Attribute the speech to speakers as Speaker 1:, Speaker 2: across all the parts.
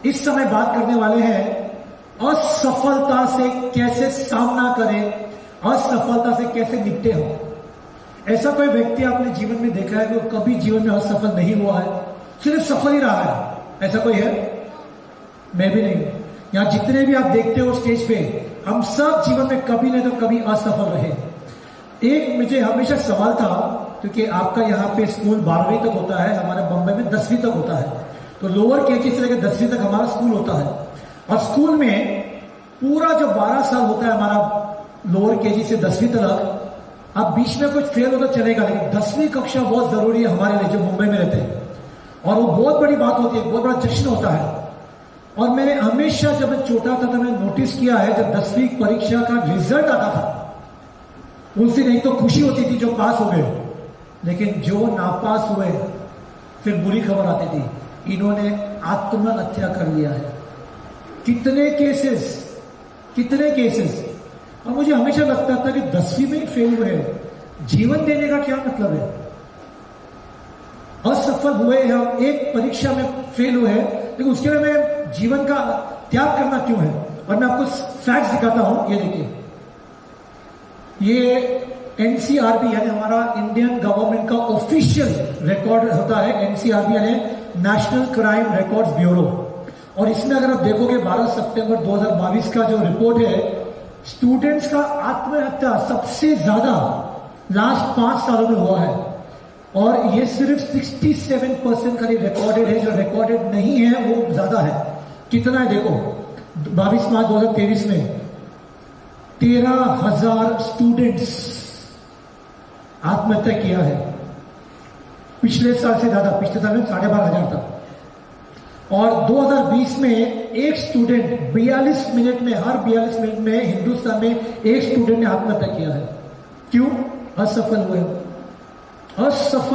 Speaker 1: इस समय बात करने वाले हैं असफलता से कैसे सामना करें, असफलता से कैसे निपटे हो। ऐसा कोई व्यक्ति आपने जीवन में देखा है जो कभी जीवन में असफल नहीं हुआ है, सिर्फ सफल ही रहा है? ऐसा कोई है? मैं भी नहीं। यहां जितने भी आप देखते हो स्टेज पे, हम सब जीवन में कभी नहीं तो कभी असफल रहे। एक मुझे हमेशा सवाल था, क्योंकि आपका यहाँ पे स्कूल 12वीं तक होता है, हमारे बम्बई में 10वीं तक होता है, तो लोअर केजी से लेकर 10वीं तक हमारा स्कूल होता है। और स्कूल में पूरा जो 12 साल होता है हमारा लोअर केजी से 10वीं तक, अब बीच में कुछ फेल होता चलेगा, लेकिन 10वीं कक्षा बहुत जरूरी है हमारे लिए जो मुंबई में रहते हैं, और वो बहुत बड़ी बात होती है, बहुत बड़ा जश्न होता है। और मैंने हमेशा जब मैं छोटा था तो मैंने नोटिस किया है, जब 10वीं परीक्षा का रिजल्ट आता था, उनसे नहीं तो खुशी होती थी जो पास हो गए, लेकिन जो नापास हुए फिर बुरी खबर आती थी, इन्होंने आत्महत्या कर लिया है। कितने केसेस। और मुझे हमेशा लगता था कि 10वीं में ही फेल हुए, जीवन देने का क्या मतलब है? असफल हुए हैं, एक परीक्षा में फेल हुए हैं, लेकिन उसके लिए मैं जीवन का त्याग करना क्यों है? और मैं आपको फैक्ट्स दिखाता हूं, ये देखिए, ये एनसीआरबी यानी हमारा इंडियन गवर्नमेंट का ऑफिशियल रिकॉर्ड होता है, एनसीआरबी यानी नेशनल क्राइम रिकॉर्ड्स ब्यूरो। और इसमें अगर आप देखोगे 12 सितंबर 2022 का जो रिपोर्ट है, स्टूडेंट्स का आत्महत्या सबसे ज्यादा लास्ट 5 सालों में हुआ है, और ये सिर्फ 67% खाली रिकॉर्डेड है, जो रिकॉर्डेड नहीं है वो ज्यादा है। कितना है देखो, 22 मार्च 2023 में 13,000 स्टूडेंट्स आत्महत्या किया है। पिछले साल से ज्यादा, पिछले साल में 12,500 था। और 2020 में एक स्टूडेंट 42 मिनट में, हर 42 मिनट में हिंदुस्तान में एक स्टूडेंट ने आत्महत्या किया है। क्यों? असफल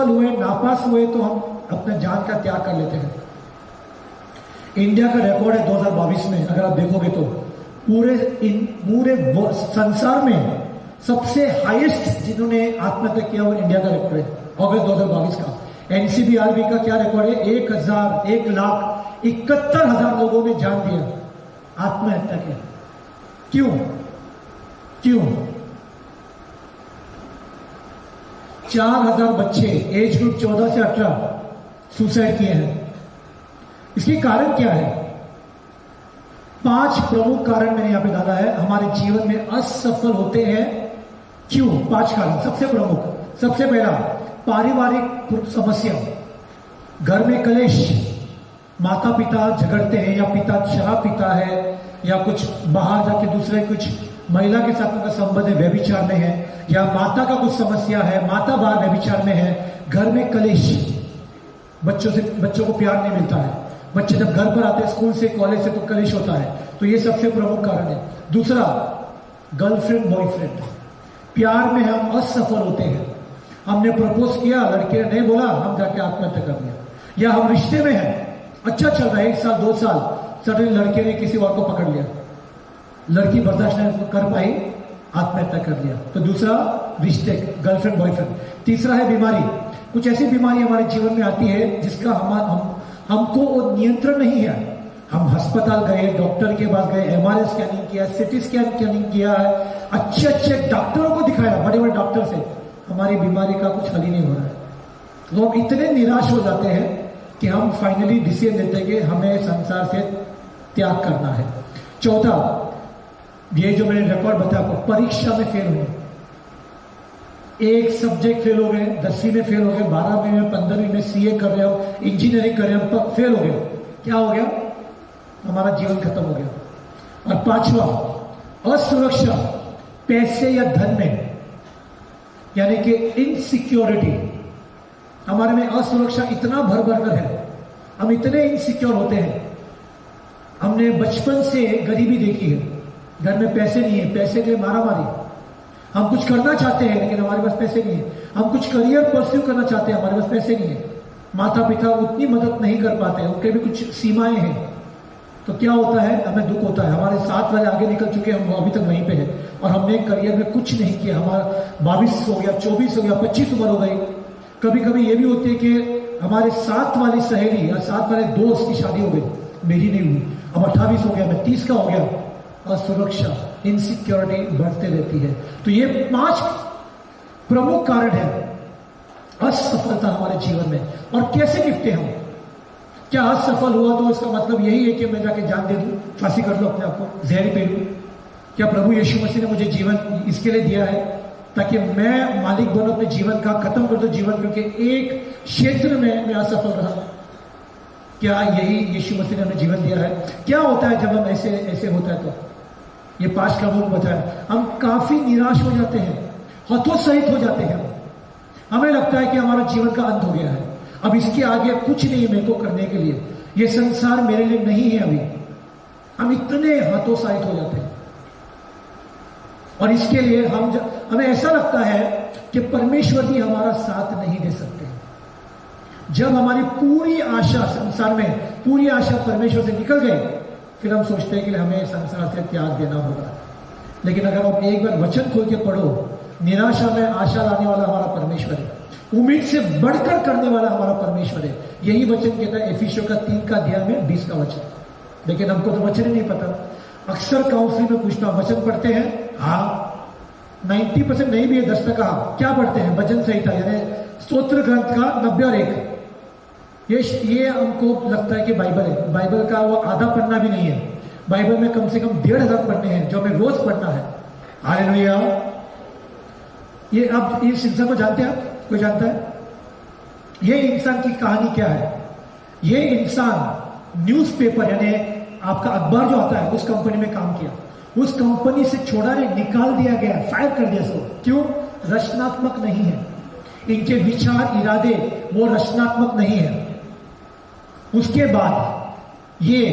Speaker 1: हुए, नापास हुए, तो हम अपने जान का त्याग कर लेते हैं। इंडिया का रिकॉर्ड है 2022 में, अगर आप देखोगे तो पूरे संसार में सबसे हाईएस्ट जिन्होंने आत्महत्या किया वो इंडिया का रिकॉर्ड है, अगस्त 2022 का। एनसीबीआरबी का क्या रिकॉर्ड है? 1,71,000 लोगों ने जान दिया आत्महत्या किया। क्यों? 4,000 बच्चे एज ग्रुप 14 से 18 सुसाइड किए हैं। इसके कारण क्या है? 5 प्रमुख कारण मैंने यहां पे डाला है। हमारे जीवन में असफल होते हैं क्यों? 5 कारण। सबसे प्रमुख, सबसे पहला, पारिवारिक समस्या, घर में कलेश, माता पिता झगड़ते हैं, या पिता शराब पीता है, या कुछ बाहर जाके दूसरे कुछ महिला के साथ उनका संबंध है, व्यभिचार में है, या माता का कुछ समस्या है, माता बाहर व्यभिचार में है, घर में कलेश, बच्चों को प्यार नहीं मिलता है, बच्चे जब घर पर आते हैं स्कूल से कॉलेज से तो कलेश होता है। तो ये सबसे प्रमुख कारण है। दूसरा, गर्लफ्रेंड बॉयफ्रेंड, प्यार में हम असफल होते हैं। हमने प्रपोज किया, लड़के ने नहीं बोला, हम जाके आत्महत्या कर लिया। या हम रिश्ते में हैं, अच्छा चल रहा है 1 साल 2 साल, सडनली लड़के ने किसी और को पकड़ लिया, लड़की बर्दाश्त नहीं कर पाई, आत्महत्या कर लिया। तो दूसरा रिश्ते, गर्लफ्रेंड बॉयफ्रेंड। तीसरा है बीमारी। कुछ ऐसी बीमारी हमारे जीवन में आती है जिसका हमको वो नियंत्रण नहीं है। हम अस्पताल गए, डॉक्टर के पास गए, एमआरआई स्कैनिंग किया, सिटी स्कैनिंग किया है, अच्छे डॉक्टरों को दिखाया, बड़े बड़े डॉक्टर से, हमारी बीमारी का कुछ हल ही नहीं हो रहा है। लोग इतने निराश हो जाते हैं कि हम फाइनली डिसीजन लेते हैं कि हमें संसार से त्याग करना है। चौथा, ये जो मैंने रिकॉर्ड बताया आपको, परीक्षा में फेल हुए। एक सब्जेक्ट फेल हो गए, 10वीं में फेल हो गए, 12वीं में, 15वीं में, सीए कर रहे हो, इंजीनियरिंग कर रहे हो, तो फेल हो गए। क्या हो गया? हमारा जीवन खत्म हो गया। और 5वां, असुरक्षा, पैसे या धन में, यानी कि इनसिक्योरिटी। हमारे में असुरक्षा इतना भर कर है, हम इतने इनसिक्योर होते हैं। हमने बचपन से गरीबी देखी है, घर में पैसे नहीं है, पैसे के लिए मारामारी। हम कुछ करना चाहते हैं लेकिन हमारे पास पैसे नहीं है। हम कुछ करियर परस्यू करना चाहते हैं, हमारे पास पैसे नहीं है। माता पिता उतनी मदद नहीं कर पाते हैं, उनके भी कुछ सीमाएं हैं। तो क्या होता है? हमें दुख होता है। हमारे 7 वाले आगे निकल चुके हैं, हम अभी तक वहीं पे हैं, और हमने करियर में कुछ नहीं किया। हमारा 22 हो गया, 24 हो गया, 25 उम्र हो गई। कभी कभी ये भी होती है कि हमारे 7 वाली सहेली या 7 वाले दोस्त की शादी हो गई, मेरी नहीं हुई, अब 28 हो गया, मैं 30 का हो गया। असुरक्षा, इनसिक्योरिटी बढ़ते रहती है। तो ये 5 प्रमुख कारण है असफलता हमारे जीवन में। और कैसे निपटे हम? क्या असफल हुआ तो इसका मतलब यही है कि मैं जाके जान दे दूं, फांसी कर लो अपने आप को, जहर पी लूं? क्या प्रभु यीशु मसीह ने मुझे जीवन इसके लिए दिया है ताकि मैं मालिक बनूं अपने जीवन का, खत्म कर दूं जीवन, क्योंकि एक क्षेत्र में मैं असफल रहा? क्या यही यीशु मसीह ने हमें जीवन दिया है? क्या होता है जब हम ऐसे होता है? तो ये 5 का मूल बताया, हम काफी निराश हो जाते हैं, हतोत्साहित हो जाते हैं। हमें लगता है कि हमारा जीवन का अंत हो गया है, अब इसके आगे कुछ नहीं मेरे को करने के लिए, ये संसार मेरे लिए नहीं है अभी। हम इतने हतोत्साहित हो जाते हैं और इसके लिए हमें ऐसा लगता है कि परमेश्वर भी हमारा साथ नहीं दे सकते। जब हमारी पूरी आशा संसार में, पूरी आशा परमेश्वर से निकल गई, फिर हम सोचते हैं कि हमें संसार से त्याग देना होगा। लेकिन अगर आप एक बार वचन खोल के पढ़ो, निराशा में आशा लाने वाला हमारा परमेश्वर है, उम्मीद से बढ़कर करने वाला हमारा परमेश्वर है। यही वचन कहता है एफिसियों का 3 का अध्याय में 20 का वचन। लेकिन हमको तो वचन ही नहीं पता। अक्सर काउंसलिंग में पूछता हूं, वचन पढ़ते हैं? हाँ। 90% नहीं भी है, 10% हाँ। क्या पढ़ते हैं? भजन संहिता यानी स्तोत्र ग्रंथ का 90 और 1। ये हमको लगता है कि बाइबल है। बाइबल का वो आधा पढ़ना भी नहीं है। बाइबल में कम से कम 1500 पढ़ने हैं जो हमें रोज पढ़ना है। हालेलुया। ये अब इस इंसान को जानते हैं आप? कोई जानता है? ये इंसान की कहानी क्या है? ये इंसान न्यूज़पेपर यानी आपका अखबार जो आता है उस कंपनी में काम किया, उस कंपनी से छोड़ा नहीं, निकाल दिया गया, फायर कर दिया सो। क्यों? रचनात्मक नहीं है, इनके विचार इरादे वो रचनात्मक नहीं है। उसके बाद ये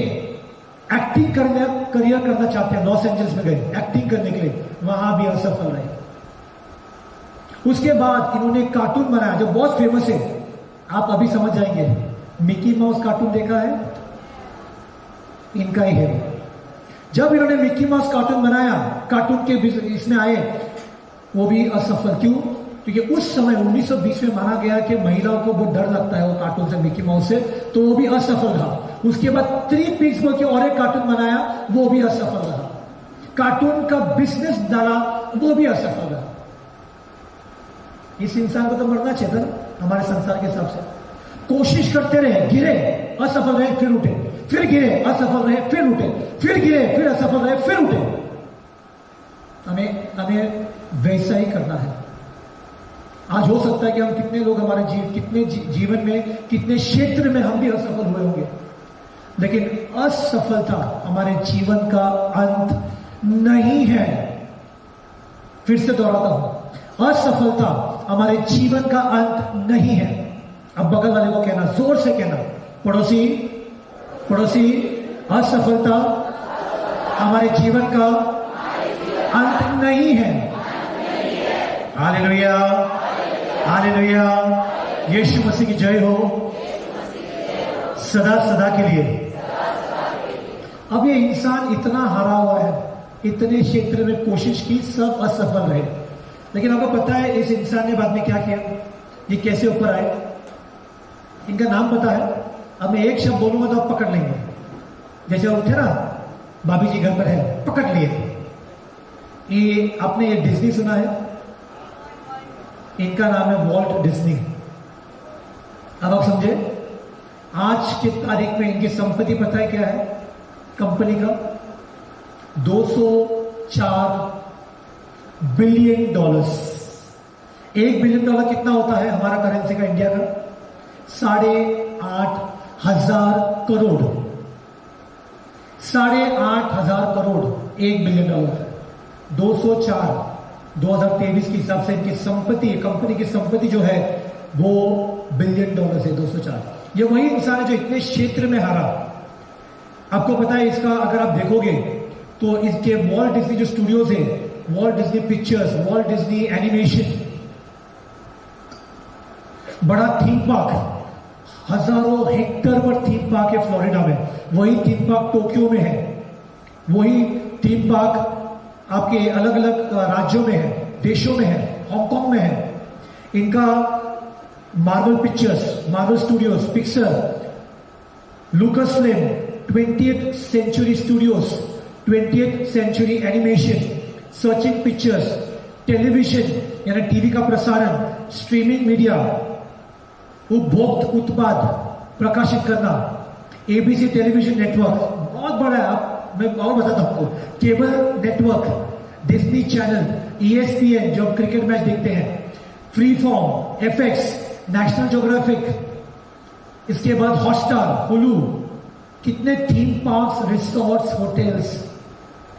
Speaker 1: एक्टिंग करियर करना चाहते हैं, लॉस एंजल्स में गए एक्टिंग करने के लिए, वहां भी असफल रहे। उसके बाद इन्होंने कार्टून बनाया जो बहुत फेमस है, आप अभी समझ जाएंगे। मिकी माउस कार्टून देखा है? इनका ही है। जब इन्होंने मिकी माउस कार्टून बनाया, कार्टून के इसमें आए, वो भी असफल। क्यों? क्योंकि उस समय 1920 में माना गया कि महिलाओं को बहुत डर लगता है वो कार्टून से, मिकी माउस से, तो वो भी असफल रहा। उसके बाद 3 पिग्स बोल के और एक कार्टून बनाया, वो भी असफल रहा। कार्टून का बिजनेस डाला, वो भी असफल रहा। इस इंसान को तो मरना चाहिए था हमारे संसार के हिसाब से। कोशिश करते रहे, गिरे, असफल रहे, फिर उठे, फिर गिरे, असफल रहे, फिर उठे, फिर गिरे, फिर असफल रहे, फिर उठे। हमें वैसा ही करना है। आज हो सकता है कि हम कितने लोग हमारे जीवन में कितने क्षेत्र में हम भी असफल हुए होंगे, लेकिन असफलता हमारे जीवन का अंत नहीं है। फिर से दोहराता हूं, असफलता हमारे जीवन का अंत नहीं है। अब बगल वाले को कहना, जोर से कहना, पड़ोसी, पड़ोसी, असफलता हमारे जीवन का अंत नहीं है। Hallelujah, hallelujah. यीशु मसीह की जय हो, सदा सदा के लिए। अब ये इंसान इतना हारा हुआ है, इतने क्षेत्र में कोशिश की, सब असफल रहे। लेकिन आपको पता है इस इंसान ने बाद में क्या किया? ये कैसे ऊपर आए? इनका नाम पता है? अब मैं एक शब्द बोलूंगा तो आप पकड़ लेंगे। जैसे वो थे ना, भाभी जी घर पर है, पकड़ लिए। ये आपने ये डिज्नी सुना है? इनका नाम है वॉल्ट डिज्नी। अब आप समझे, आज के तारीख में इनकी संपत्ति पता है क्या है? कंपनी का $204 बिलियन। $1 बिलियन कितना होता है हमारा करेंसी का, इंडिया का? 8,500 करोड़। 8,500 करोड़ $1 बिलियन। 204 2023 के हिसाब से इनकी संपत्ति, कंपनी की संपत्ति जो है वो बिलियन डॉलर है। 204। ये वही इंसान है जो इतने क्षेत्र में हारा। आपको पता है इसका, अगर आप देखोगे तो इसके वॉल्ट डिज्नी जो स्टूडियोज है, Walt Disney pictures, Walt Disney animation, बड़ा थीम पार्क, हजारों हेक्टर पर थीम पार्क है फ्लोरिडा में। वही थीम पार्क टोक्यो में है, वही थीम पार्क आपके अलग अलग राज्यों में है, देशों में है, हांगकांग में है। इनका Marvel Pictures, Marvel Studios, Pixar, Lucasfilm, 20th Century Studios, 20th Century Animation, Searchlight Pictures, television यानी टीवी का प्रसारण, स्ट्रीमिंग मीडिया, उपभोक्त उत्पाद प्रकाशित करना, एबीसी टेलीविजन नेटवर्क बहुत बड़ा है। आप मैं और बताता हूं आपको, cable network, Disney channel, ESPN जो क्रिकेट मैच देखते हैं, free form, FX, national geographic, इसके बाद हॉटस्टार, हुलू, कितने थीम पार्क्स, रिसोर्ट्स, होटल्स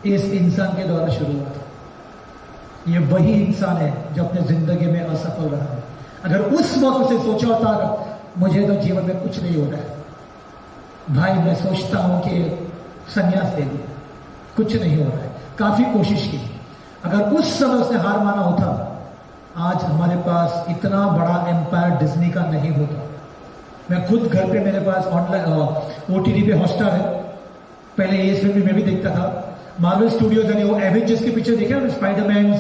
Speaker 1: इस इंसान के द्वारा शुरू हुआ था। ये वही इंसान है जो अपने जिंदगी में असफल रहा है। अगर उस वक्त उसे सोचा होता मुझे तो जीवन में कुछ नहीं हो रहा है भाई, मैं सोचता हूं कि संन्यास ले लूं, कुछ नहीं हो रहा है, काफी कोशिश की, अगर उस समय उसने हार माना होता, आज हमारे पास इतना बड़ा एम्पायर डिज्नी का नहीं होता। मैं खुद घर पे, मेरे पास ऑनलाइन OTT पे हॉटस्टार है, पहले ये फिल्म मैं भी देखता था, मार्वल स्टूडियोज यानी वो एवेंजर्स के पिक्चर देखे ना, स्पाइडरमैन,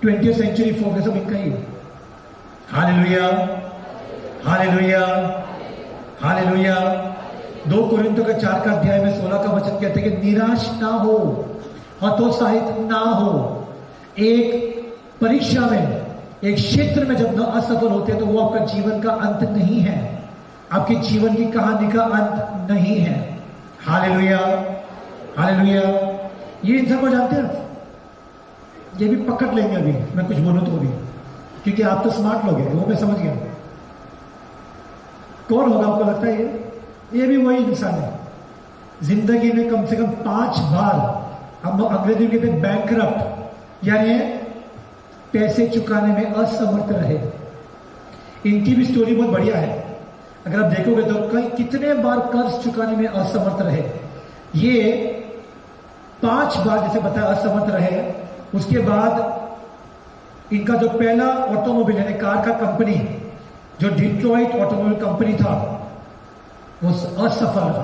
Speaker 1: 20th सेंचुरी फोक, सब इनका ही है। Hallelujah, hallelujah, hallelujah. 2 कोरिन्थियों के 4 का अध्याय में 16 का वचन कहते हैं कि निराश ना हो, हतोत्साहित ना हो। एक परीक्षा में, एक क्षेत्र में जब न असफल होते हैं तो वो आपका जीवन का अंत नहीं है, आपके जीवन की कहानी का अंत नहीं है। Hallelujah, hallelujah. ये इंसान को जानते हैं, ये भी पकड़ लेंगे अभी मैं कुछ बोलूं तो भी, क्योंकि आप तो स्मार्ट लोग हैं, वो मैं समझ गया। कौन होगा आपको लगता है? ये भी वही इंसान है। जिंदगी में कम से कम 5 बार, हम अंग्रेजी में कहते हैं बैंकरप्ट, यानी पैसे चुकाने में असमर्थ रहे। इनकी भी स्टोरी बहुत बढ़िया है, अगर आप देखोगे तो कितने बार कर्ज चुकाने में असमर्थ रहे। ये 5 बार जैसे बताया असमर्थ रहे। उसके बाद इनका जो पहला ऑटोमोबाइल यानी कार का कंपनी, जो डिट्रॉइट ऑटोमोबाइल कंपनी था, वो असफल था,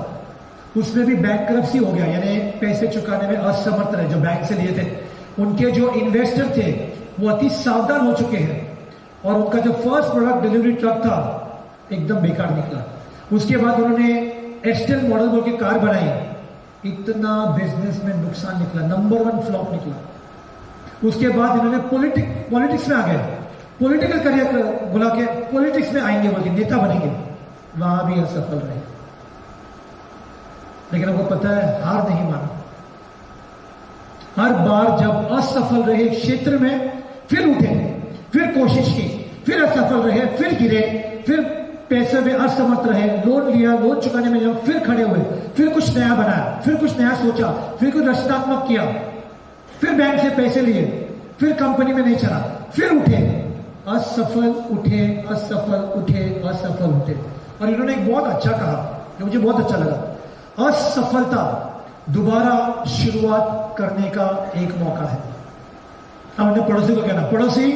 Speaker 1: उसमें भी बैंकरप्सी हो गया, यानी पैसे चुकाने में असमर्थ रहे। जो बैंक से लिए थे, उनके जो इन्वेस्टर थे वो अति सावधान हो चुके हैं, और उनका जो फर्स्ट प्रोडक्ट डिलीवरी ट्रक था एकदम बेकार निकला। उसके बाद उन्होंने एक्सटेल मॉडल बोल के कार बनाई, इतना बिजनेस में नुकसान निकला, नंबर 1 फ्लॉप निकला। उसके बाद इन्होंने पॉलिटिक्स में आ गए, पॉलिटिकल करियर बुला के पॉलिटिक्स में आएंगे, बोल के नेता बनेंगे, वहां भी असफल रहे। लेकिन आपको पता है, हार नहीं माना। हर बार जब असफल रहे क्षेत्र में, फिर उठे, फिर कोशिश की, फिर असफल रहे, फिर गिरे, फिर पैसे में असमर्थ रहे, लोन लिया, लोन चुकाने में जब फिर खड़े हुए, फिर कुछ नया बनाया, फिर कुछ नया सोचा, फिर कुछ रचनात्मक किया, फिर बैंक से पैसे लिए, फिर कंपनी में नहीं चला, फिर उठे, असफल उठे, असफल उठे, असफल उठे। और इन्होंने एक बहुत अच्छा कहा जो मुझे बहुत अच्छा लगा, असफलता दोबारा शुरुआत करने का एक मौका है। हमने पड़ोसी को कहना, पड़ोसी,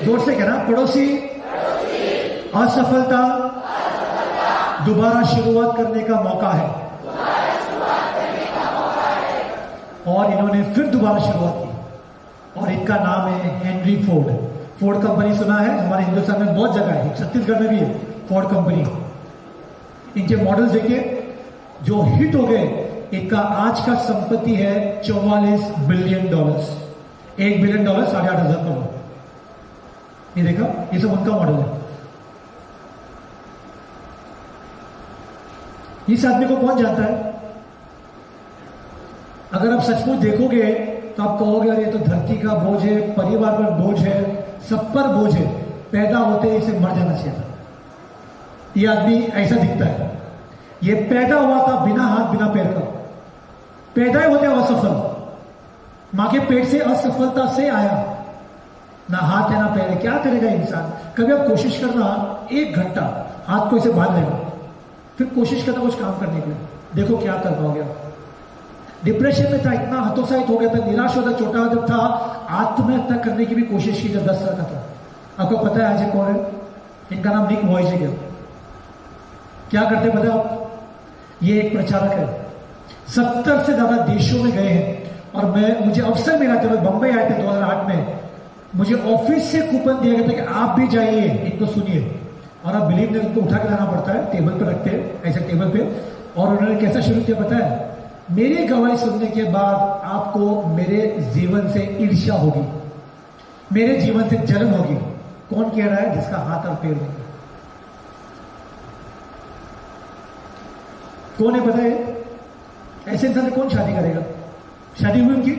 Speaker 1: जोर से कहना, पड़ोसी, असफलता दोबारा शुरुआत करने का मौका है। और इन्होंने फिर दोबारा शुरुआत की, और इनका नाम है हेनरी फोर्ड। फोर्ड कंपनी सुना है, हमारे हिंदुस्तान में बहुत जगह है, छत्तीसगढ़ में भी है फोर्ड कंपनी। इनके मॉडल्स देखिए जो हिट हो गए, इनका आज का संपत्ति है $44 बिलियन, $1 बिलियन 8,500 करोड़। ये देखा, ये सब उनका मॉडल है। इस आदमी को कौन जानता है? अगर आप सचमुच देखोगे तो आप कहोगे अरे ये तो धरती का बोझ है, परिवार पर बोझ है, सब पर बोझ है, पैदा होते ही इसे मर जाना चाहिए था। ये आदमी ऐसा दिखता है। ये पैदा हुआ था बिना हाथ बिना पैर का, पैदा ही होते असफल, मां के पेट से असफलता से आया, ना हाथ है ना पैर है। क्या करेगा इंसान? कभी आप कोशिश करना 1 घंटा हाथ को इसे बांध लेगा, फिर कोशिश करना कुछ काम करने के लिए, देखो क्या कर पाओगे आप। डिप्रेशन में था, इतना हतोत्साहित हो गया था, निराश होता, छोटा जब था, आत्महत्या करने की भी कोशिश की जब 10 साल का था। आपको पता है आज ये कौन है? इनका नाम निक वॉयजेग है। क्या करते पता है आप? ये एक प्रचारक है, 70 से ज्यादा देशों में गए हैं। और मुझे अवसर मिला जब मैं बंबई आए थे 2008 में, मुझे ऑफिस से कूपन दिया गया था कि आप भी जाइए, इनको सुनिए। और आप बिलीव नहीं, उनको उठा के लाना पड़ता है, टेबल पर रखते हैं ऐसे टेबल पे, और उन्होंने कैसा शुरू किया पता है? मेरी गवाही सुनने के बाद आपको मेरे जीवन से ईर्ष्या होगी, मेरे जीवन से जलन होगी। कौन कह रहा है? जिसका हाथ और पैर नहीं। कौन है पता है? ऐसे इंसान से कौन शादी करेगा? शादी हुई उनकी,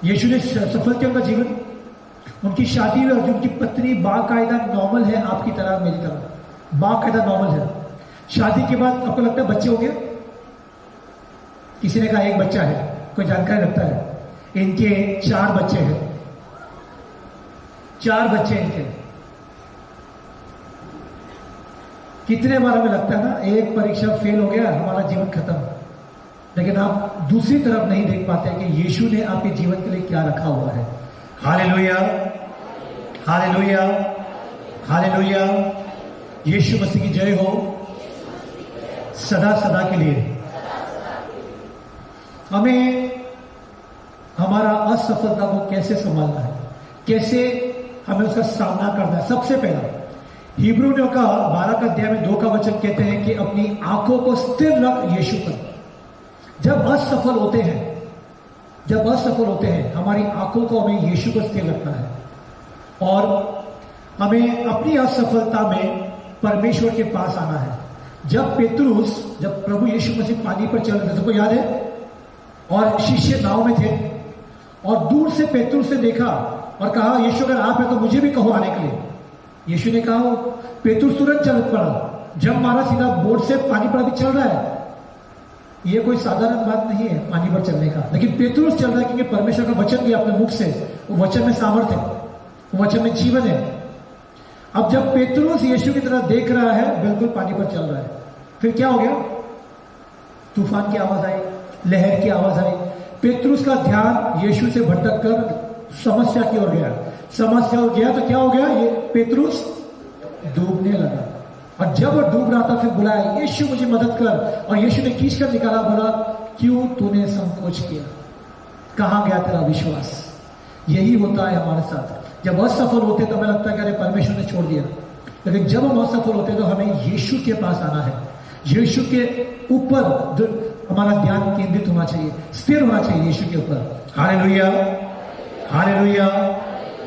Speaker 1: यीशु ने सफल किया उनका जीवन, उनकी शादी हुई और उनकी पत्नी बाकायदा नॉर्मल है, आपकी तरह मेरी तरह बाकायदा नॉर्मल है। शादी के बाद आपको लगता है बच्चे हो गए? किसी ने कहा एक बच्चा है, कोई जानकारी रखता है? इनके 4 बच्चे हैं, 4 बच्चे इनके। कितने बार हमें लगता है ना, एक परीक्षा फेल हो गया हमारा जीवन खत्म, लेकिन आप दूसरी तरफ नहीं देख पाते कि यीशु ने आपके जीवन के लिए क्या रखा हुआ है। Hallelujah, hallelujah, hallelujah. Yeshu Masih की जय हो सदा सदा के लिए। हमें हमारा असफलता को कैसे संभालना है, कैसे हमें उसका सामना करना है। सबसे पहला हिब्रूनियों का 12 का अध्याय में 2 का वचन कहते हैं कि अपनी आंखों को स्थिर रख यीशु पर। जब असफल होते हैं, जब असफल होते हैं, हमारी आंखों को हमें यीशु पर स्थिर रखना है और हमें अपनी असफलता में परमेश्वर के पास आना है। जब प्रभु यीशु मसीह पानी पर चल रहे थे, सबको याद है, और शिष्य नाव में थे और दूर से पेतरुस ने देखा और कहा, यीशु अगर आप है तो मुझे भी कहो आने के लिए। यीशु ने कहा, पेतरुस तुरंत चल पड़ा, जब मारा सीधा बोट से पानी पर अभी चल रहा है। यह कोई साधारण बात नहीं है पानी पर चलने का, लेकिन पेतरुस चल रहा है क्योंकि परमेश्वर का वचन दिया अपने मुख से, वो वचन में सामर्थ्य है, वो वचन में जीवन है। अब जब पेतरुस यीशु की तरफ देख रहा है, बिल्कुल पानी पर चल रहा है, फिर क्या हो गया? तूफान की आवाज आई, लहर की आवाज आई। पेतरुस का ध्यान यीशु से भटक कर समस्या की ओर गया। समस्या हो गया तो क्या हो गया? ये पेतरुस डूबने लगा। और जब वो डूब रहा था, फिर बुलाया, यीशु मुझे मदद कर। और यीशु ने खींच कर निकाला, बोला, क्यों तूने संकोच किया? कहां गया तेरा विश्वास? यही होता है हमारे साथ। जब असफल होते तो हमें लगता है कि अरे परमेश्वर ने छोड़ दिया, लेकिन जब हम असफल होते तो हमें यीशु के पास आना है। यीशु के ऊपर हमारा ध्यान केंद्रित होना चाहिए, स्थिर होना चाहिए यीशु के ऊपर। Hallelujah, hallelujah.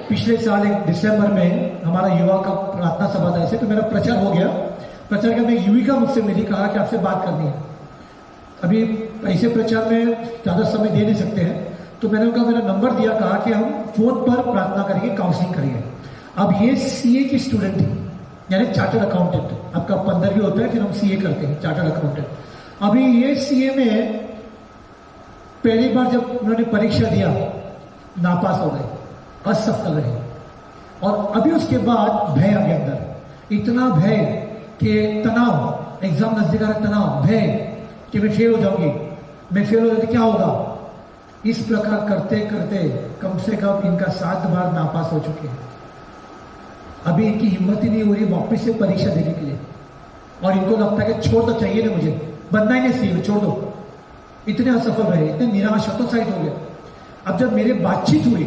Speaker 1: पिछले साल 1 दिसंबर में हमारा युवा का प्रार्थना सभा था, ऐसे तो मेरा प्रचार हो गया। प्रचार के में युविका मुझसे मिली, कहा कि आपसे बात करनी है। अभी ऐसे प्रचार में ज्यादा समय दे नहीं सकते हैं, तो मैंने उनका मेरा नंबर दिया, कहा कि हम फोन पर प्रार्थना करेंगे, काउंसलिंग करेंगे। अब ये सीए की स्टूडेंट थी, यानी चार्टर्ड अकाउंटेंट। आपका 15वीं होता है, फिर हम सीए करते हैं, चार्टर्ड अकाउंटेंट। अभी ये सीए में पहली बार जब उन्होंने परीक्षा दिया, नापास हो गए, असफल रहे। और अभी उसके बाद भय आ गया अंदर, इतना भय कि तनाव, एग्जाम नजदीक आ रहा, तनाव, भय कि मैं फेल हो जाऊंगी, मैं फेल हो जाती क्या होगा। इस प्रकार करते करते कम से कम इनका 7 बार नापास हो चुके हैं। अभी इनकी हिम्मत ही नहीं हो रही वापस से परीक्षा देने के लिए, और इनको लगता है कि छोड़ तो चाहिए ना, मुझे बनना ही नहीं सीए, छोड़ दो। इतने असफल रहे, इतने निराश, हतोत्साहित हो गए। अब जब मेरे बातचीत हुई,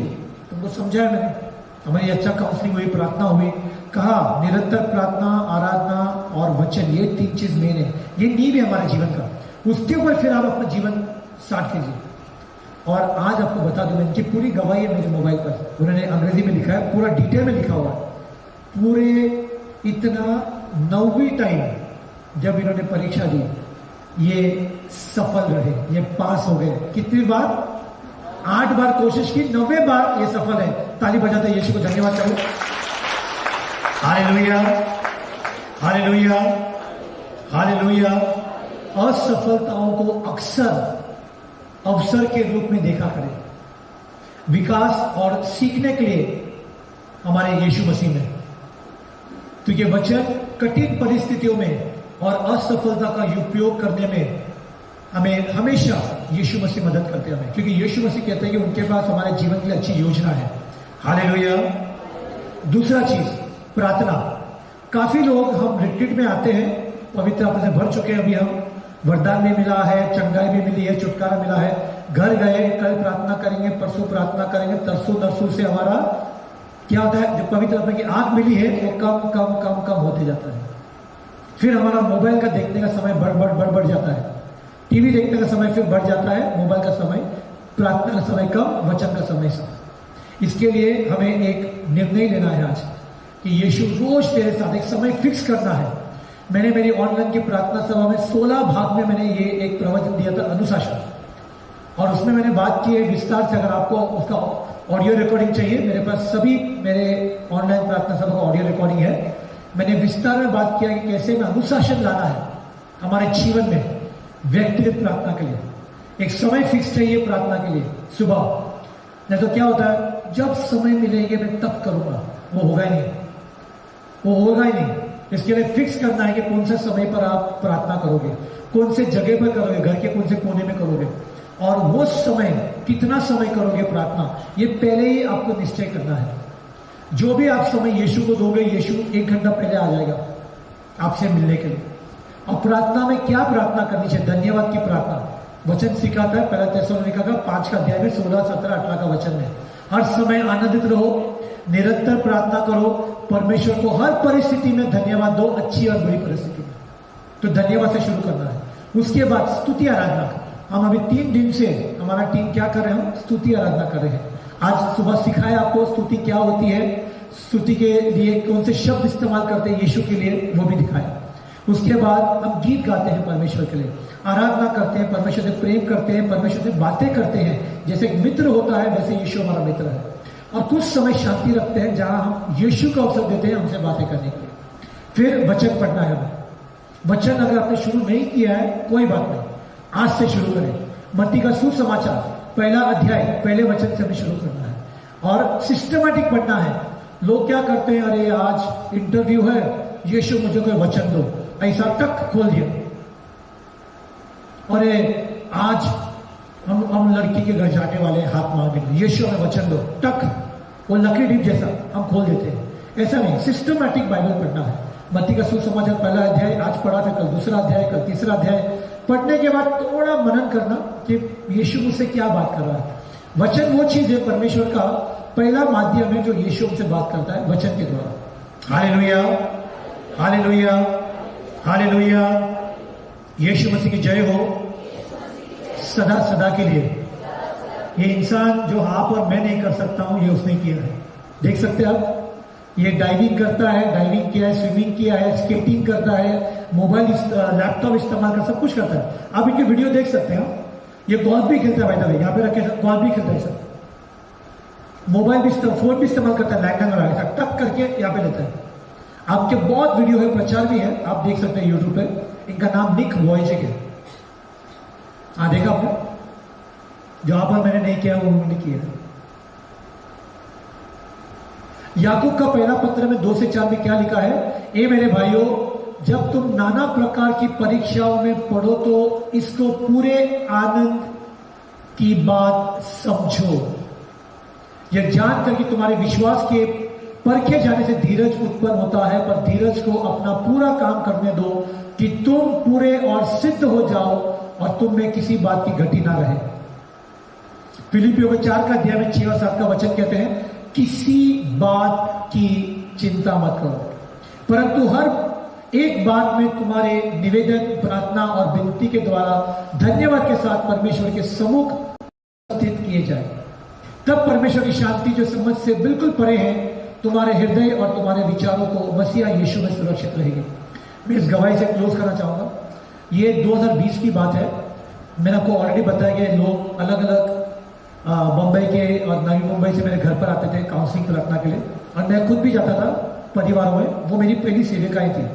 Speaker 1: तुमको समझाया मैंने, हमारी अच्छा काउंसलिंग हुई, प्रार्थना हुई, कहा निरंतर प्रार्थना, आराधना और वचन, ये 3 चीज मेन है, ये नींव है हमारे जीवन का। उसके ऊपर फिर आप अपना जीवन स्टार्ट कीजिए। और आज आपको बता दूं, इनकी पूरी गवाही है मेरे मोबाइल पर, उन्होंने अंग्रेजी में लिखा है, पूरा डिटेल में लिखा हुआ है। पूरे इतना 9वीं टाइम जब इन्होंने परीक्षा दी, ये सफल रहे, ये पास हो गए। कितनी बार? 8 बार कोशिश की, 9वें बार ये सफल है। ताली बजाते यीशु को धन्यवाद करो। Hallelujah, hallelujah, hallelujah. असफलताओं को अक्सर अवसर के रूप में देखा करें, विकास और सीखने के लिए हमारे यीशु मसीह में। तो ये वचन कठिन परिस्थितियों में और असफलता का उपयोग करने में हमें हमेशा यीशु मसीह मदद करते हैं हमें, क्योंकि यीशु मसीह कहते हैं कि उनके पास हमारे जीवन की अच्छी योजना है। हालेलुया। दूसरा चीज, प्रार्थना। काफी लोग हम रिट्रीट में आते हैं, पवित्र आत्मा से भर चुके हैं, अभी हम वरदान भी मिला है, चंगाई भी मिली है, छुटकारा मिला है, घर गए, कल प्रार्थना करेंगे, परसों प्रार्थना करेंगे, तरसों नरसों से हमारा क्या होता है, जो पवित्र आत्मा की आग मिली है वो कम कम कम कम होते जाता है। फिर हमारा मोबाइल का देखने का समय बढ़ जाता है, टीवी देखने का समय फिर बढ़ जाता है, मोबाइल का समय, प्रार्थना का समय कम, वचन का समय सब। इसके लिए हमें एक निर्णय लेना है आज कि यीशु रोज तेरे साथ, एक समय फिक्स करना है। मैंने मेरी ऑनलाइन की प्रार्थना सभा में 16 भाग में मैंने ये एक प्रवचन दिया था, अनुशासन, और उसमें मैंने बात की है विस्तार से। अगर आपको उसका ऑडियो रिकॉर्डिंग चाहिए, मेरे पास सभी मेरे ऑनलाइन प्रार्थना सभा का ऑडियो रिकॉर्डिंग है। मैंने विस्तार में बात किया कि कैसे में अनुशासन लाना है हमारे जीवन में, व्यक्तिगत प्रार्थना के लिए एक समय फिक्स चाहिए प्रार्थना के लिए सुबह। नहीं तो क्या होता है, जब समय मिलेगा मैं तब करूंगा, वो होगा ही नहीं, वो होगा ही नहीं। इसके लिए फिक्स करना है कि कौन से समय पर आप प्रार्थना करोगे, कौन से जगह पर करोगे, घर के कौन से कोने में करोगे, और वो समय कितना समय करोगे प्रार्थना, ये पहले ही आपको निश्चय करना है। जो भी आप समय यीशु को दोगे, यीशु 1 घंटा पहले आ जाएगा आपसे मिलने के लिए। और प्रार्थना में क्या प्रार्थना करनी चाहिए? धन्यवाद की प्रार्थना वचन सिखाता है, पहला थिस्सलुनीका का 5 का अध्याय में 16, 17, 18 का वचन है। हर समय आनंदित रहो, निरंतर प्रार्थना करो, परमेश्वर को हर परिस्थिति में धन्यवाद दो, अच्छी और बुरी परिस्थिति में। तो धन्यवाद से शुरू करना है। उसके बाद स्तुति आराधना। हम अभी 3 दिन से हमारा टीम क्या कर रहे हैं, हम स्तुति आराधना कर रहे हैं। आज सुबह सिखाया आपको स्तुति क्या होती है, स्तुति के लिए कौन से शब्द इस्तेमाल करते हैं यीशु के लिए, वो भी दिखाया। उसके बाद हम गीत गाते हैं परमेश्वर के लिए, आराधना करते हैं, परमेश्वर से प्रेम करते हैं, परमेश्वर से बातें करते हैं। जैसे एक मित्र होता है वैसे यीशु हमारा मित्र है। और कुछ समय शांति रखते हैं जहां हम यीशु का अवसर देते हैं हमसे बातें करने के लिए। फिर वचन पढ़ना है हमें। वचन अगर आपने शुरू नहीं किया है कोई बात नहीं, आज से शुरू करें। मत्ती का सुसमाचार पहला अध्याय पहले वचन से हमें शुरू करना है और सिस्टमैटिक पढ़ना है। लोग क्या करते हैं, अरे आज इंटरव्यू है, यीशु मुझे कोई वचन दो, ऐसा टक खोल दिया। अरे आज हम लड़की के घर जाने वाले हैं, हाथ मांगने, यीशु हमें वचन दो, टक, वो लकी डिप जैसा हम खोल देते हैं। ऐसा नहीं, सिस्टमैटिक बाइबल पढ़ना है। मत्ती का सुसमाचार पहला अध्याय आज पढ़ा, फिर कल दूसरा अध्याय, कल तीसरा अध्याय। पढ़ने के बाद थोड़ा मनन करना कि यीशु मुझसे क्या बात कर रहा है। वचन वो चीज है, परमेश्वर का पहला माध्यम है जो यीशु हमसे बात करता है, वचन के द्वारा। Hallelujah, hallelujah, hallelujah. Yeshu Masih की जय हो सदा सदा के लिए। ये इंसान जो आप और मैं नहीं कर सकता हूं, ये उसने किया है। देख सकते हैं आप, ये डाइविंग करता है, डाइविंग किया है, स्विमिंग किया है, स्केटिंग करता है, मोबाइल लैपटॉप इस्तेमाल कर, सब कुछ करता है। आप इनकी वीडियो देख सकते हैं। ये गोल्फ भी खेलता है, भाई यहाँ पे रखे गोल्फ भी खेलता है सर। मोबाइल भी, फोन भी इस्तेमाल करता है, लैंडलाइन लगा के टप करके यहाँ पे लेता है। आपके बहुत वीडियो है, प्रचार भी है, आप देख सकते हैं यूट्यूब पे। इनका नाम निक वॉयजिग है। देखा आपने? जहां पर मैंने नहीं किया वो उन्होंने किया। याकूब का पहला पत्र में 2 से 4 में क्या लिखा है, ए मेरे भाइयों, जब तुम नाना प्रकार की परीक्षाओं में पढ़ो तो इसको पूरे आनंद की बात समझो, यह जानकर कि तुम्हारे विश्वास के परखे जाने से धीरज उत्पन्न होता है, पर धीरज को अपना पूरा काम करने दो कि तुम पूरे और सिद्ध हो जाओ और तुम में किसी बात की घटी ना रहे। फिलिपियों के 4 का अध्याय में 6 और 7 का वचन कहते हैं, किसी बात की चिंता मत करो, परंतु हर एक बात में तुम्हारे निवेदन, प्रार्थना और विनती के द्वारा धन्यवाद के साथ परमेश्वर के सम्मुख स्थित किए जाए। तब परमेश्वर की शांति जो समझ से बिल्कुल परे है, तुम्हारे हृदय और तुम्हारे विचारों को मसीहा यीशु में सुरक्षित रहेगी। मैं इस गवाही से क्लोज करना चाहूंगा। ये 2020 की बात है। मैंने आपको ऑलरेडी बताया कि लोग अलग अलग मुंबई के और नवी मुंबई से मेरे घर पर आते थे काउंसलिंग प्रार्थना के लिए, और मैं खुद भी जाता था परिवारों में। वो मेरी पहली सेविकाएं थी।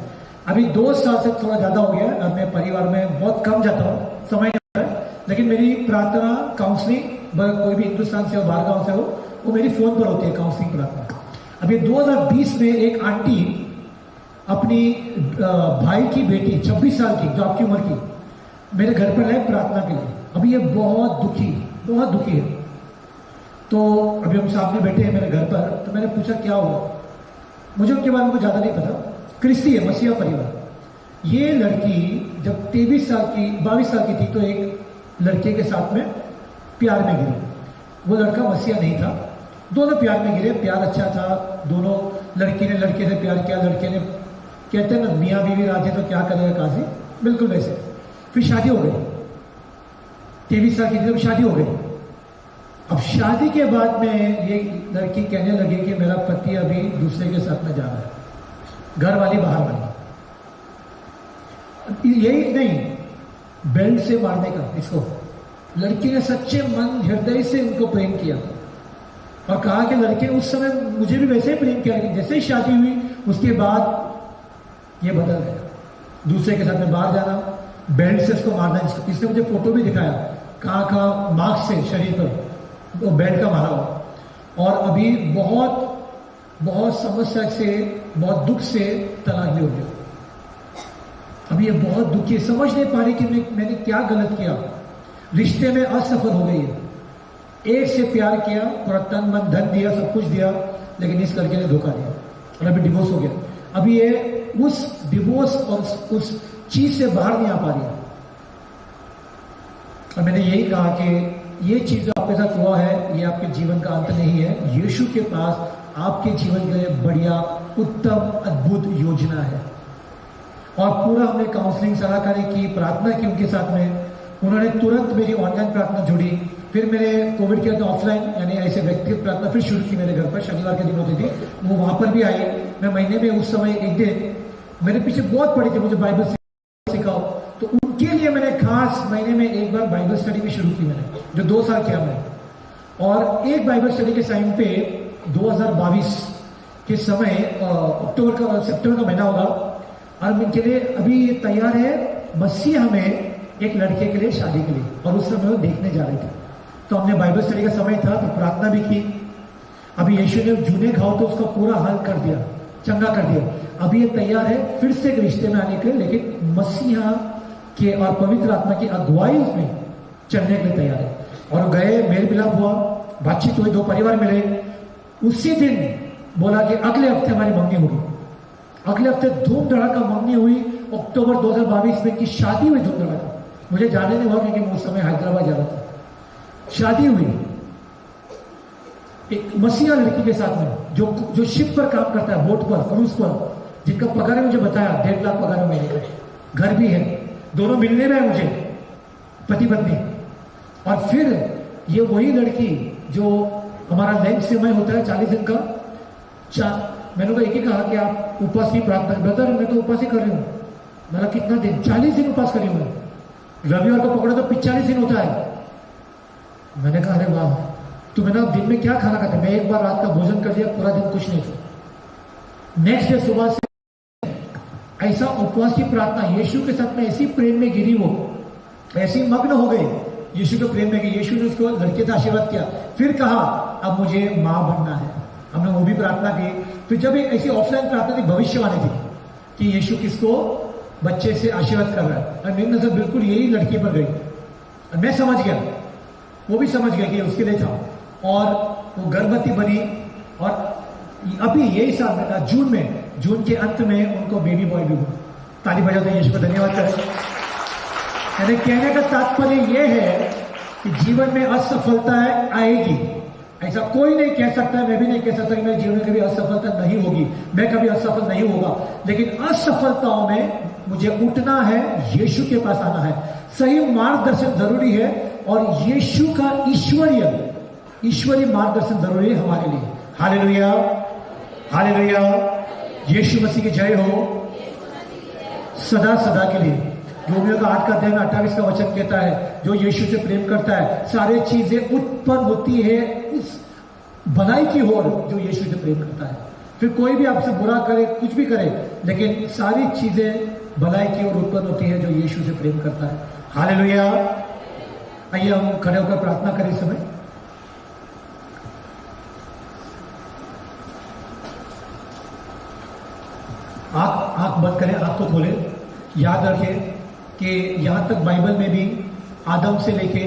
Speaker 1: अभी 2 साल से थोड़ा ज्यादा हो गया है, मैं परिवार में बहुत कम जाता हूँ, समय नहीं होता है। लेकिन मेरी प्रार्थना काउंसलिंग, कोई भी हिंदुस्तान से हो, बाहर गाँव से हो, वो मेरी फोन पर होती है काउंसलिंग प्रार्थना। अभी 2020 में एक आंटी अपनी भाई की बेटी 26 साल की, जो आपकी उम्र की, मेरे घर पर लाए प्रार्थना के लिए। अभी ये बहुत दुखी है। तो अभी हम सामने बैठे हैं मेरे घर पर, तो मैंने पूछा क्या हुआ। मुझे उनके बारे में कुछ ज्यादा नहीं पता। क्रिस्ती है, मसीहा परिवार। ये लड़की जब 22 साल की थी तो एक लड़के के साथ में प्यार में गिरी। वो लड़का मसीहा नहीं था, दोनों प्यार में गिरे। प्यार अच्छा था, दोनों, लड़की ने लड़के से प्यार किया, लड़के ने कहते हैं ना मियाँ बीवी राजी तो क्या करेगा काजी, बिल्कुल वैसे। फिर शादी हो गई, 23 साल की थी, शादी हो गई। अब शादी के बाद में ये लड़की कहने लगी कि मेरा पति अभी दूसरे के साथ में जा रहा है, घर वाली बाहर वाली। यही नहीं, बेल्ट से मारने का इसको। लड़की ने सच्चे मन हृदय से उनको प्रेम किया और कहा कि लड़के उस समय मुझे भी वैसे ही प्रेम किया, लेकिन जैसे ही शादी हुई उसके बाद ये बदल गया, दूसरे के साथ में बाहर जाना, बेल्ट से इसको मारना। इसने मुझे फोटो भी दिखाया, कहाँ मार्क्स से शरीर पर वो बेल्ट का मारा हुआ। और अभी बहुत समस्या से, बहुत दुख से तलाक भी हो गया। अभी ये बहुत दुखी है, समझ नहीं पा रही कि मैंने क्या गलत किया। रिश्ते में असफल हो गई है, एक से प्यार किया, पूरा तन मन धन दिया, सब कुछ दिया, लेकिन इस लड़के ने धोखा दिया और अभी डिवोर्स हो गया। अभी ये उस डिवोर्स और उस चीज से बाहर नहीं आ पा रही है। और मैंने यही कहा कि ये चीज जो आपके साथ हुआ है, ये आपके जीवन का अंत नहीं है। यीशु के पास आपके जीवन के लिए बढ़िया, उत्तम, अद्भुत योजना है। और पूरा हमने काउंसलिंग सलाहकारी की, प्रार्थना की उनके साथ में। उन्होंने तुरंत मेरी ऑनलाइन प्रार्थना जुड़ी, फिर मेरे कोविड के ऑफलाइन यानी ऐसे व्यक्तिगत प्रार्थना फिर शुरू की मेरे घर पर, शनिवार के दिन होती थी, वो वहां पर भी आई। मैं महीने में उस समय एक दिन, मेरे पीछे बहुत पड़ी थी, मुझे बाइबल सिखाओ, तो उनके लिए मैंने खास महीने में एक बार बाइबल स्टडी भी शुरू की मैंने, जो 2 साल किया मैंने। और एक बाइबल स्टडी के टाइम पे 2022 के समय सितंबर का महीना होगा, और इनके लिए अभी ये तैयार है मसीह हमें एक लड़के के लिए शादी के लिए, और उस समय वो देखने जा रहे थे। तो हमने बाइबल स्टडी का समय था तो प्रार्थना भी की। अभी यीशु ने जूने घाव तो उसका पूरा हल कर दिया, चंगा कर दिया। अभी ये तैयार है फिर से एक रिश्ते में आने के लिए, लेकिन मसीहा के और पवित्र आत्मा की अगुवाई में चलने के लिए तैयार है। और गए, मेल मिलाप हुआ, बातचीत हुई, 2 परिवार मिले। उसी दिन बोला कि अगले हफ्ते हमारी मंगनी होगी। अगले हफ्ते धूम धड़ाका मंगनी हुई। अक्टूबर 2022 में की शादी हुई, धूम धड़ाका। मुझे जाने नहीं हुआ क्योंकि मैं उस समय हैदराबाद जा रहा था। शादी हुई एक मसीहा लड़की के साथ में, जो शिप पर काम करता है, बोट पर, क्रूज पर, जिनका पगार मुझे बताया 1.5 लाख पगार है महीने का, घर भी है, दोनों मिलने में है मुझे, पति पत्नी। और फिर ये वही लड़की जो हमारा लेंथ समय होता है 40 दिन का, मैंने तो एक ही कहा कि आप उपवास की प्रार्थना, ब्रदर मैं तो उपवास ही कर रही हूँ। मेरा कितना दिन, 40 दिन उपवास करी हूँ मैं, रविवार को पकड़ो तो 45 दिन होता है। मैंने कहा अरे वाह, तो मैंने दिन में क्या खाना खाते, मैं एक बार रात का भोजन कर लिया, पूरा दिन कुछ नहीं था। नेक्स्ट डे सुबह से ऐसा उपवास की प्रार्थना, यीशु के साथ में ऐसी प्रेम में गिरी, वो ऐसी मग्न हो गई यीशु के प्रेम में कि यीशु ने उसको लड़के से आशीर्वाद किया। फिर कहा अब मुझे मां बनना है, हमने वो भी प्रार्थना की। फिर जब एक ऐसी ऑफलाइन प्रार्थना थी, भविष्यवाणी थी कि यीशु किसको बच्चे से आशीर्वाद कर रहा है, और मेरी नजर बिल्कुल यही लड़की पर गई और मैं समझ गया, वो भी समझ गया कि उसके लिए था, और वो गर्भवती बनी। और अभी यही साल जून के अंत में उनको बेबी बॉय भी हुआ। ताली बजाते हैं, यीशु को धन्यवाद करें। यानी कहने का तात्पर्य यह है कि जीवन में असफलता आएगी, ऐसा कोई नहीं कह सकता, मैं भी नहीं कह सकता कि मेरे जीवन में कभी असफलता नहीं होगी, मैं कभी असफल नहीं होगा। लेकिन असफलताओं में मुझे उठना है, यीशु के पास आना है, सही मार्गदर्शन जरूरी है, और यीशु का ईश्वरीय मार्गदर्शन जरूरी है हमारे लिए। हालेलुया, हालेलुया, यीशु मसीह की जय हो सदा सदा के लिए। रोमियो का 8 का अध्याय में 28 का वचन कहता है, जो यीशु से प्रेम करता है सारी चीजें उत्पन्न होती है उस भलाई की ओर जो यीशु से प्रेम करता है। फिर कोई भी आपसे बुरा करे, कुछ भी करे, लेकिन सारी चीजें भलाई की ओर उत्पन्न होती है जो यीशु से प्रेम करता है। हालेलुया। आइए हम खड़े होकर प्रार्थना करें इस समय। आंख बंद करें, आंख को खोलें। याद रखें कि यहां तक बाइबल में भी आदम से लेके,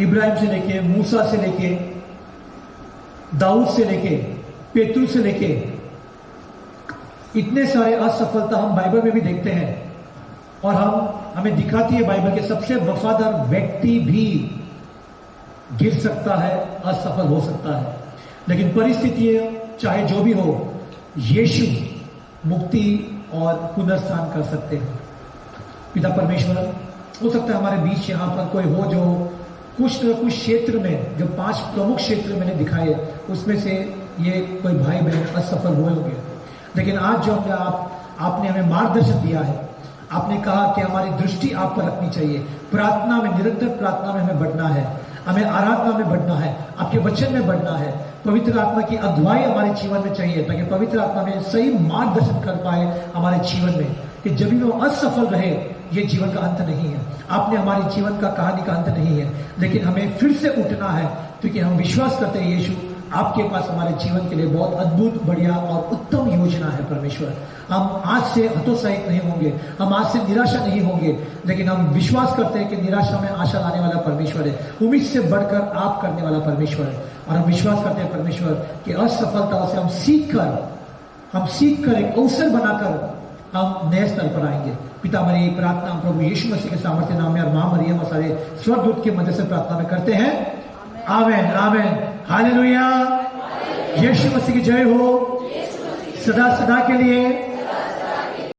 Speaker 1: इब्राहिम से लेके, मूसा से लेके, दाऊद से लेके, पेतरू से लेके, इतने सारे असफलता हम बाइबल में भी देखते हैं। और हमें दिखाती है बाइबल के सबसे वफादार व्यक्ति भी गिर सकता है, असफल हो सकता है, लेकिन परिस्थितियां चाहे जो भी हो, यीशु मुक्ति और पुनर्स्थान कर सकते हैं। पिता परमेश्वर, हो सकता है हमारे बीच यहाँ पर कोई हो जो कुछ न कुछ क्षेत्र में, जो 5 प्रमुख क्षेत्र मैंने दिखाए उसमें से ये कोई भाई बहन असफल हुए होंगे, लेकिन आज जो आपने हमें मार्गदर्शन दिया है, आपने कहा कि हमारी दृष्टि आप पर रखनी चाहिए, प्रार्थना में, निरंतर प्रार्थना में हमें बढ़ना है, हमें आराधना में बढ़ना है, आपके वचन में बढ़ना है, पवित्र आत्मा की अगुवाई हमारे जीवन में चाहिए ताकि पवित्र आत्मा में सही मार्गदर्शन कर पाए हमारे जीवन में, कि जब भी वो असफल रहे, ये जीवन का अंत नहीं है, आपने हमारे जीवन का कहानी का अंत नहीं है, लेकिन हमें फिर से उठना है, क्योंकि हम विश्वास करते हैं यीशु आपके पास हमारे जीवन के लिए बहुत अद्भुत, बढ़िया और उत्तम योजना है। परमेश्वर, हम आज से हतोत्साहित नहीं होंगे, हम आज से निराशा नहीं होंगे, लेकिन हम विश्वास करते हैं कि निराशा में आशा लाने वाला परमेश्वर है, उम्मीद से बढ़कर आप करने वाला परमेश्वर है। और हम विश्वास करते हैं परमेश्वर कि असफलता से हम सीख कर एक अवसर बनाकर हम नए स्तर पर आएंगे। पिता, हमारी प्रार्थना प्रभु यीशु मसीह के सामर्थ्य नाम में और मां मरियम और सारे स्वर्गदूत के मदद से प्रार्थना में करते हैं। आमेन, आमेन, हालेलुया। यीशु मसीह की जय हो सदा सदा के लिए।